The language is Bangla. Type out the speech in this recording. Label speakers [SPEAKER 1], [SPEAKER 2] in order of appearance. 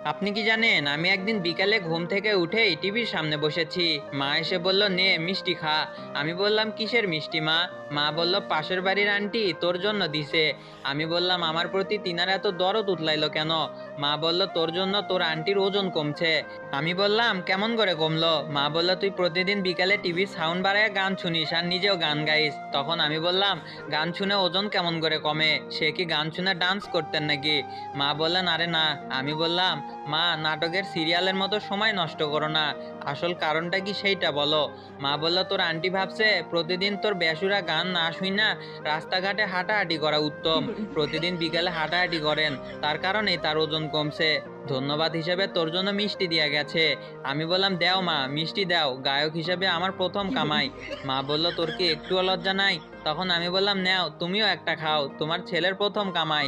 [SPEAKER 1] আপনি কি জানেন আমি একদিন বিকালে ঘুম থেকে উঠেই টিভির সামনে বসেছি। মা এসে বলল, নে মিষ্টি খা। আমি বললাম, কিসের মিষ্টি মা? মা বলল, পাশের বাড়ির আন্টি তোর জন্য দিছে। আমি বললাম, আমার প্রতি তিনার এত দরদ উতলাইলো কেন? মা বলল, তোর জন্য তোর আন্টির ওজন কমছে। আমি বললাম, কেমন করে কমলো? মা বলল, তুই প্রতিদিন বিকালে টিভির সাউন্ড বাড়ায় গান শুনিস আর নিজেও গান গাইস। তখন আমি বললাম, গান শুনে ওজন কেমন করে কমে? সে কি গান শুনে ডান্স করতেন নাকি? মা বললেন, আরে না। আমি বললাম, মা, নাটকের সিরিয়ালের মতো সময় নষ্ট করো না, আসল কারণটা কি সেইটা বলো। মা বলল, তোর আন্টি ভাবছে প্রতিদিন তোর বেসুরা গান না শুই না রাস্তাঘাটে হাঁটাহাঁটি করা উত্তম। প্রতিদিন বিকালে হাঁটাহাঁটি করেন, তার কারণেই তার ওজন কমছে। ধন্যবাদ হিসেবে তোর জন্য মিষ্টি দিয়া গেছে। আমি বললাম, দেও মা, মিষ্টি দাও, গায়ক হিসেবে আমার প্রথম কামাই। মা বলল, তোর কি একটুও লজ্জা নাই? তখন আমি বললাম, নেও তুমিও একটা খাও, তোমার ছেলের প্রথম কামাই।